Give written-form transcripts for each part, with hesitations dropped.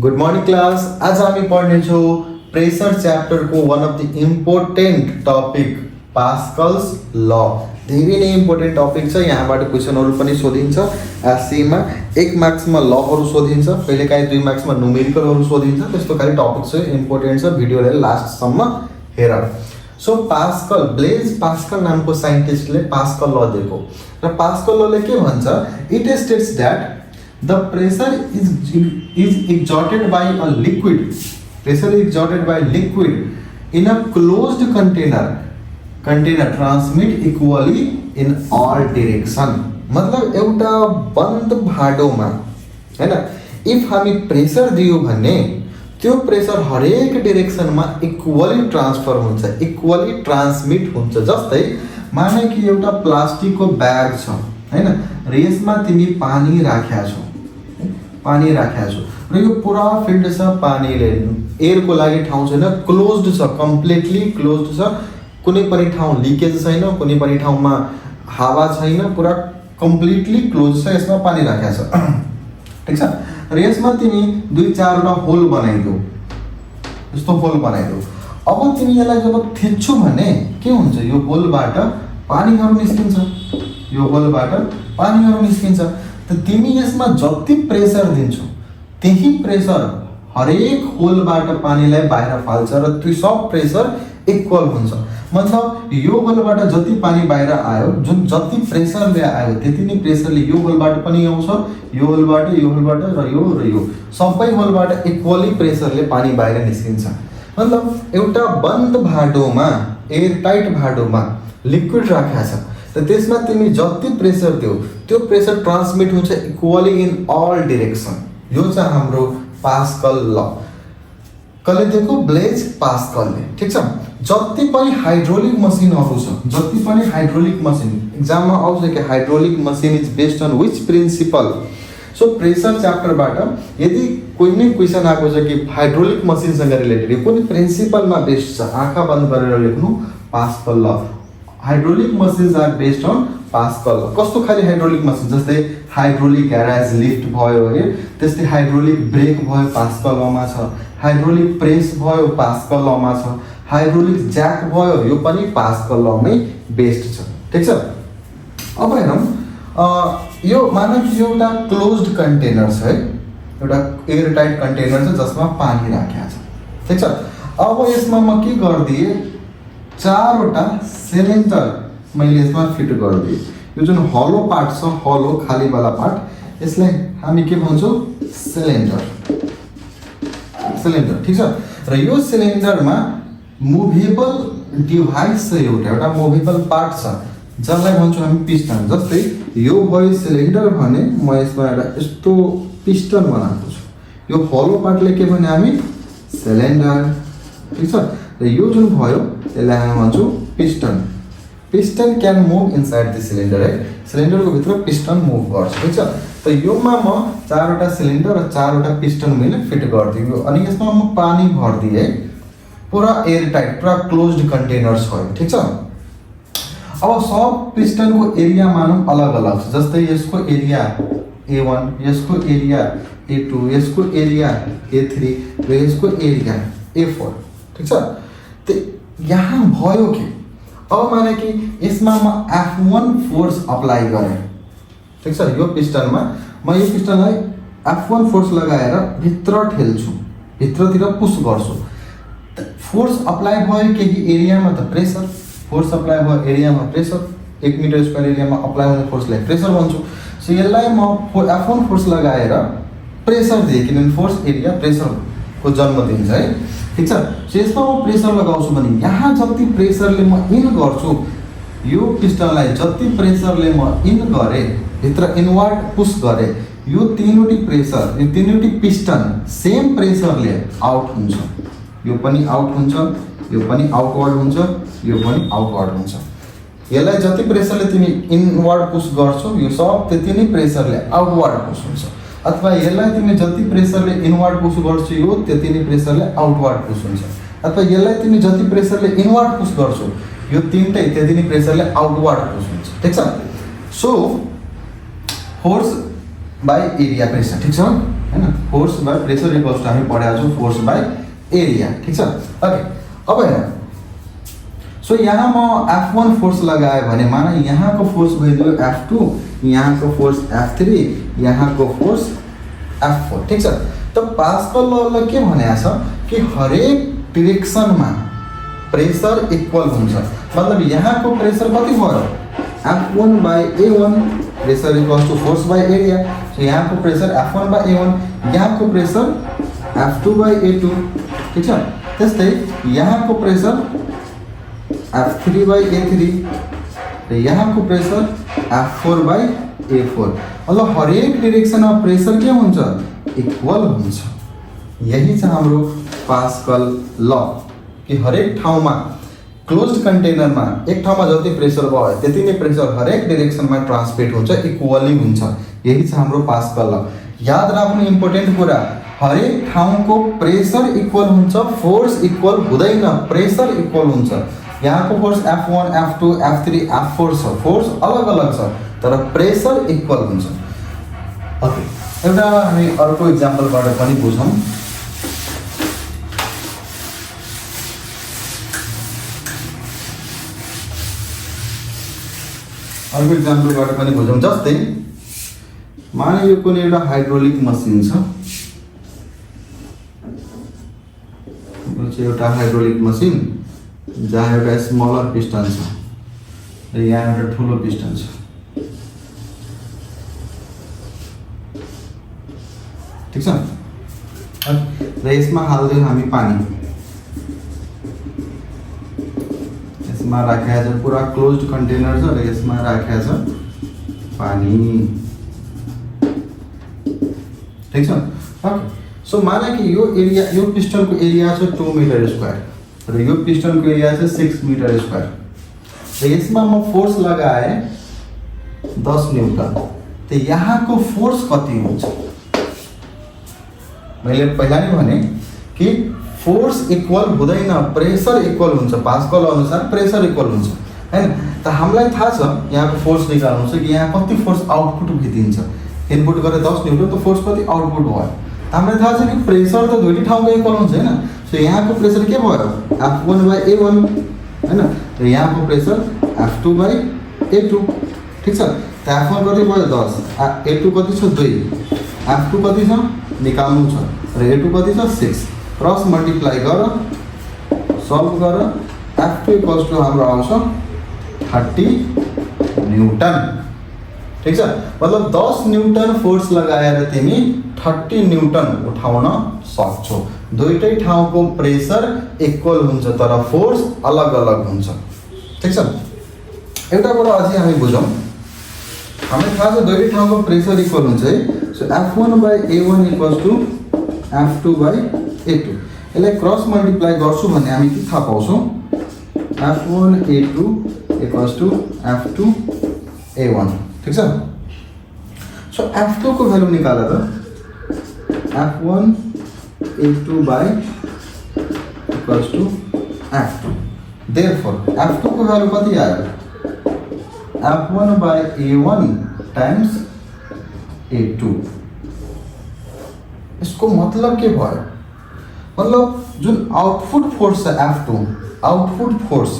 Good morning class. आज हामी पढ्नेछौँ प्रेसर च्याप्टरको one of the important topic Pascal's law. धेरै नै इम्पोर्टेन्ट टपिक छ। यहाँबाट क्वेसनहरू पनि सोधिन्छ। एससीमा 1 मार्क्समा लहरू सोधिन्छ, कहिलेकाहीँ 2 मार्क्समा न्युमेरिकलहरू सोधिन्छ। त्यस्तो खालि टपिक चाहिँ इम्पोर्टेन्ट छ। भिडियोलाई लास्टसम्म हेर। सो पास्कल, ब्लेज पास्कल नामको साइन्टिस्टले पास्कल ल दिएको र पास्कल लले के भन्छ, it states that the pressure is exerted by a liquid. Pressure is exerted by liquid in a closed container transmit equally in all direction. मतलब एउटा बन्द भाडोमा हैन, इफ हामी प्रेसर दियो भने त्यो प्रेसर हरेक डाइरेक्सनमा इक्वली ट्रान्सफर हुन्छ, इक्वली ट्रान्समिट हुन्छ। जस्तै माने कि एउटा प्लास्टिकको ब्याग छ हैन, र यसमा तिमी पानी राखेका छौ र यो पुरा फिल्ड छ पानीले, एयरको लागि ठाउँ छैन, क्लोज्ड छ, कम्प्लिटली क्लोज्ड छ, कुनै पनि ठाउँ लिकेज छैन, कुनै पनि ठाउँमा हावा छैन, पुरा कम्प्लिटली क्लोज छ, यसमा पानी राखेको छ। ठिक छ। र यसमा तिमी 2-4 होल बनाइदियो, यस्तो होल बनाइदियो। अब तिमी यसलाई जब थिच्छौ भने के हुन्छ, यो होलबाट पानीहरू निस्किन्छ, यो होलबाट पानीहरू निस्किन्छ। त तिमी यसमा जति प्रेसर दिन्छौ त्यही प्रेसर हरेक होलबाट पानीलाई बाहिर फाल्छ र त्यो सब प्रेसर इक्वल हुन्छ। मतलब यो होलबाट जति पानी बाहिर आयो, जुन जति प्रेसरले आयो त्यति नै प्रेसरले यो होलबाट पनि आउँछ, यो होलबाट र यो सबै होलबाट इक्वली प्रेसरले पानी बाहिर निस्किन्छ। मतलब एउटा बन्द भाडोमा, एयर टाइट भाडोमा लिक्विड राखेको छ, त त्यसमा तिमी जति प्रेसर दियो त्यो प्रेसर ट्रान्समिट हुन्छ इक्वली इन अल डाइरेक्सन। यो चाहिँ हाम्रो पास्कल ल। कसले दिएको? ब्लेज पास्कलले। ठिक छ। जति पनि हाइड्रोलिक मसिनहरू छ, जति पनि हाइड्रोलिक मसिन, एक्जाममा आउँछ कि hydraulic machine is based on which principle. So pressure च्याप्टरबाट यदि कुनै नै क्वेसन आएको छ कि हाइड्रोलिक मसिनसँग रिलेटेड कुनै प्रिन्सिपलमा बेस्ड छ, आँखा बन्द गरेर लेख्नु पास्कल ल। Hydraulic machines are based on Pascal. कस्तो खाले हाइड्रोलिक मसिन? जस्तै हाइड्रोलिक ग्यारेज लिफ्ट भयो है, त्यस्तै हाइड्रोलिक ब्रेक भयो पास्कल लमा छ, हाइड्रोलिक प्रेस भयो पास्कल लमा छ, हाइड्रोलिक ज्याक भयो, यो पनि पास्कल लमै बेस्ड छ। ठिक छ। अब हेरौँ, यो मानव कि एउटा क्लोज्ड कन्टेनर छ है, एउटा एयर टाइट कन्टेनर छ जसमा पानी राखेको छ। ठिक छ। अब यसमा म के गरिदिएँ, 4वटा सिलिन्डर मैले यसमा फिट गरिदिएँ। यो जुन हलो पार्ट छ, हलो खालीवाला पार्ट, यसलाई हामी के भन्छौँ? सिलिन्डर। ठिक छ। र यो सिलिन्डरमा मुभेबल डिभाइस छ, एउटा मुभेबल पार्ट छ जसलाई भन्छौँ हामी पिस्टन। जस्तै यो भयो सिलिन्डर भने म यसमा एउटा यस्तो पिस्टन बनाएको छु। यो हलो पार्टले के भने हामी सिलिन्डर। ठिक छ। र यो जुन भयो यसलाई हामी भन्छौँ piston. Piston can move inside the cylinder है, सिलिन्डरको भित्र पिस्टन मुभ गर्छ। ठिक छ। त योमा म 4वटा सिलिन्डर र 4वटा पिस्टन मैले फिट गरिदियो अनि यसमा म पानी भरिदिएँ है, पुरा एयर टाइट, पुरा क्लोज्ड कन्टेनर छ। ठिक छ। अब सब पिस्टनको एरिया मानौँ अलग अलग छ। जस्तै यसको एरिया A1, यसको एरिया A2, यसको एरिया A3 र यसको एरिया A4। ठिक छ। त यहाँ भयो कि अब माने कि यसमा म F1 फोर्स अप्लाई गरेँ। ठिक छ। यो पिस्टनमा म यो पिस्टनलाई F1 फोर्स लगाएर भित्र ठेल्छु, भित्रतिर पुस गर्छु। फोर्स अप्लाई भयो केही एरियामा त प्रेसर, फोर्स अप्लाई भयो एरियामा प्रेसर, 1 मिटर स्क्वायर एरियामा अप्लाई हुने फोर्सलाई प्रेसर भन्छु। सो यसलाई म F1 फोर्स लगाएर प्रेसर दिएँ, किनभने फोर्स एरिया प्रेसरको जन्म दिन्छ है। ठिक छ। सो यसमा म प्रेसर लगाउँछु भने यहाँ जति प्रेसरले म इन गर्छु, यो पिस्टनलाई जति प्रेसरले म इन गरेँ, भित्र इनवर्ड पुस गरेँ, यो तीनवटी प्रेसर, यो तीनवटी पिस्टन सेम प्रेसरले आउट हुन्छ। यो पनि आउट हुन्छ, यो पनि आउटवर्ड हुन्छ, यो पनि आउटवर्ड हुन्छ। यसलाई जति प्रेसरले तिमी इनवर्ड पुस गर्छौ, यो सब त्यति नै प्रेसरले आउटवर्ड पुस हुन्छ। अथवा यसलाई तिमी जति प्रेसरले इनवर्ड पुस गर्छौ, यो त्यति नै प्रेसरले आउटवर्ड पुस हुन्छ। अथवा यसलाई तिमी जति प्रेसरले इनवर्ड पुस गर्छौ, यो तीनटै त्यति नै प्रेसरले आउटवर्ड पुस हुन्छ। ठिक छ। So force by area pressure. ठिक छ। हैन force by pressure equals to हामी पढेका छौँ फोर्स बाई एरिया ठीक छ ओके अब हेर सो यहाँ म F1 फोर्स लगाएँ भने माना यहाँको फोर्स भइदियो F2 यहाँको फोर्स F3 यहाँको फोर्स F4 ठीक छ त पास्कल लले के भनेको छ कि हरेक डाइरेक्सनमा प्रेसर इक्वल हुन्छ मतलब यहाँको प्रेसर कति भयो F1 by A1 pressure equals to force by area so यहाँको प्रेसर F1 बाई A1 यहाँको प्रेसर F2 बाई A2 ठीक छ त्यस्तै यहाँको प्रेसर F3 बाई A3 र यहाँको प्रेसर F4 बाई A4 मतलब हरेक डाइरेक्सनमा प्रेसर के हुन्छ इक्वल हुन्छ यही छ हाम्रो पास्कल ल कि हरेक ठाउँमा क्लोज्ड कन्टेनरमा एक ठाउँमा जति प्रेसर भयो त्यति नै प्रेसर हरेक डाइरेक्सनमा ट्रान्समिट हुन्छ इक्वली हुन्छ यही छ हाम्रो पास्कल ल याद राख्नु इम्पोर्टेन्ट कुरा हरेक ठाउँको प्रेसर इक्वल हुन्छ फोर्स इक्वल हुँदैन प्रेसर इक्वल हुन्छ यहाँको force F1 F2 F3 F4 छ फोर्स अलग अलग छ तर प्रेसर इक्वल हुन्छ ओके एउटा हामी अर्को एक्जाम्पलबाट पनि बुझौँ अर्को एक्जाम्पलबाट पनि बुझौँ जस्तै माने यो कुनै एउटा हाइड्रोलिक मसिन छ एउटा हाइड्रोलिक मसिन जहाँ एउटा स्मलर पिस्टन छ र यहाँ एउटा ठुलो पिस्टन छ ठीक छ र यसमा हाल्दै हामी पानी यसमा राखेको छ पुरा क्लोज्ड कन्टेनर छ र यसमा राखेको छ पानी ठीक छ ओके सो माना कि यो एरिया यो पिस्टनको एरिया छ 2 मिटर स्क्वायर र यो पिस्टनको एरिया छ 6 मिटर स्क्वायर र यसमा म फोर्स लगाए 10 न्यूटन त यहाँको फोर्स कति हुन्छ मैले पहिला नै भने कि फोर्स इक्वल हुँदैन प्रेसर इक्वल हुन्छ पास्कल अनुसार प्रेसर इक्वल हुन्छ हैन त हामीलाई थाहा छ यहाँको फोर्स निकाल्नु छ कि यहाँ कति फोर्स आउटपुट भिदिन्छ इनपुट गरे 10 न्यूटन त फोर्स कति आउटपुट भयो हामीलाई थाहा छ कि प्रेसर त दुईटै ठाउँको इक्वल हुन्छ हैन सो यहाँको प्रेसर के भयो F1 बाई A1 हैन र यहाँको प्रेसर F2 बाई A2 ठीक छ त F1 कति भयो 10 A2 कति छ 2 F2 कति छ निकाल्नु छ र A2 कति छ 6 क्रस मल्टिप्लाई गर सल्भ गर F2 इक्वल्स टु हाम्रो आउँछ 30 न्यूटन ठीक छ मतलब 10 न्यूटन फोर्स लगाएर तिमी 30 न्यूटन उठाउन सक्छौ दुईटै ठाउँको प्रेसर इक्वल हुन्छ तर फोर्स अलग अलग हुन्छ ठीक छ एउटा कुरा अझै हामी बुझौँ हामीलाई थाहा छ दुईटै ठाउँको प्रेसर इक्वल हुन्छ है so F1 by A1 equals to F2 by A2 यसलाई क्रस मल्टिप्लाई गर्छु भने हामी के थाहा पाउँछौँ F1 A2 equals to F2 A1 ठीक छ सो F2 को भ्यालु निकाल त F1 A2 by equals to F2 therefore F2 को भ्यालु कति आयो F1 by A1 times A2 इसको मतलब के भयो मतलब जुन आउटपुट फोर्स छ F2 आउटपुट फोर्स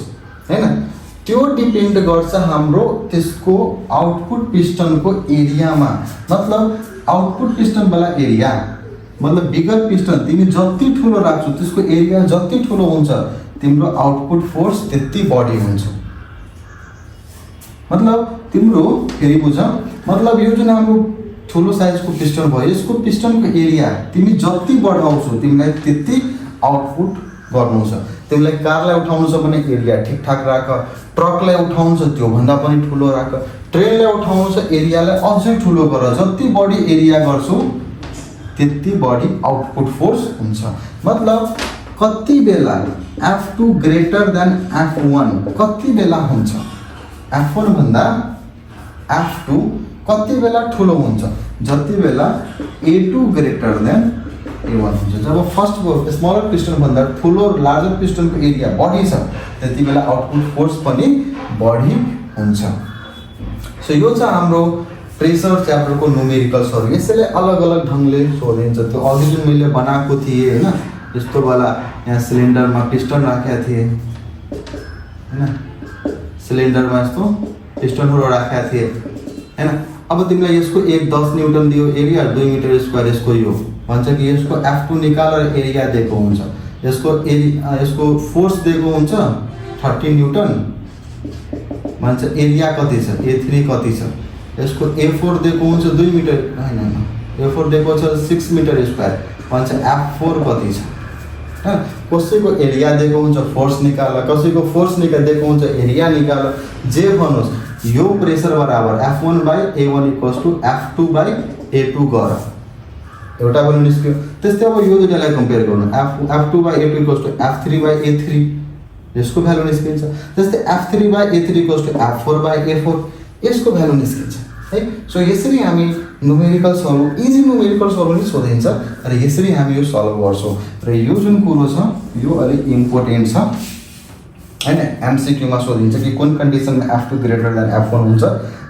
हैन त्यो डिपेन्ड गर्छ हाम्रो त्यसको आउटपुट पिस्टनको एरियामा मतलब आउटपुट पिस्टन वाला एरिया मतलब बिगर पिस्टन तिमी जति ठुलो राख्छौ त्यसको एरिया जति ठुलो हुन्छ तिम्रो आउटपुट फोर्स त्यति बढी हुन्छ मतलब तिम्रो फेरि बुझ मतलब यो जुन हाम्रो ठुलो साइजको पिस्टन भयो यसको पिस्टनको एरिया तिमी जति बढाउँछौ तिमीलाई त्यति आउटपुट गर्नु छ तिमीलाई कारलाई उठाउनु छ भने एरिया ठीकठाक राख ट्रकलाई उठाउनु छ त्यो भन्दा पनि ठुलो राख ट्रेनलाई उठाउनु छ एरियालाई अझै ठुलो गर जति बढी एरिया गर्छौ त्यति बढी आउटपुट फोर्स हुन्छ मतलब कति बेला F2 ग्रेटर देन F1 कति बेला हुन्छ F1 भन्दा F2 कति बेला ठुलो हुन्छ जति बेला A2 ग्रेटर देन A1 हुन्छ जब फर्स्ट स्मलर पिस्टन भन्दा ठुलो लार्जर पिस्टनको एरिया बढी छ त्यति बेला आउटपुट फोर्स पनि बढी हुन्छ सो यो छ हाम्रो प्रेसर च्याप्टरको न्युमेरिकल्सहरू यसैले अलग अलग ढङ्गले सोधिन्छ। त्यो अघि जुन मैले बनाएको थिएँ होइन, यस्तो वाला यहाँ सिलिन्डरमा पिस्टन राखेका थिएँ होइन, सिलिन्डरमा यस्तो पिस्टनहरू राखेका थिएँ होइन। अब तिमीलाई यसको 10 न्युटन दियो एरिया, 2 मिटर स्क्वायर यसको यो भन्छ कि यसको F2 निकाल र एरिया दिएको हुन्छ। यसको फोर्स दिएको हुन्छ 30 न्युटन भन्छ, एरिया कति छ A3 कति छ, यसको A4 दिएको हुन्छ 2 मिटर होइन, A4 दिएको छ 6 मिटर स्क्वायर भन्छ, F4 कति छ होइन। कसैको एरिया दिएको हुन्छ फोर्स निकाल, कसैको फोर्स दिएको हुन्छ एरिया निकाल, जे भन्नुहोस् यो प्रेसर बराबर F1/A1 = F2/A2 गर, एउटा भ्यालु निस्क्यो। त्यस्तै अब यो दुईटालाई कम्पेयर गर्नु, F2/A2 = F3/A3 यसको भ्यालु निस्किन्छ। त्यस्तै F3/A3 = F4/A4 यसको भ्यालु निस्किन्छ है। सो यसरी हामी न्युमेरिकल्सहरू इजी न्युमेरिकल्सहरू नि सोधिन्छ र यसरी हामी यो सल्भ गर्छौँ। र यो जुन कुरो छ यो अलिक इम्पोर्टेन्ट छ हैन। एमसीक्यूमा सोधिन्छ कि कुन कन्डिसनमा F2 > F1 हुन्छ,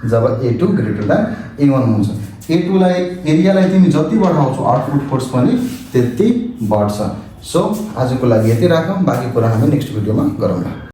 जब A2 > A1 हुन्छ। A2 लाई एरियालाई तिमी जति बढाउँछौ आउटपुट फोर्स पनि त्यति बढ्छ। सो आजको लागि यति राखौँ, बाँकी कुरा हामी नेक्स्ट भिडियोमा गरौँला।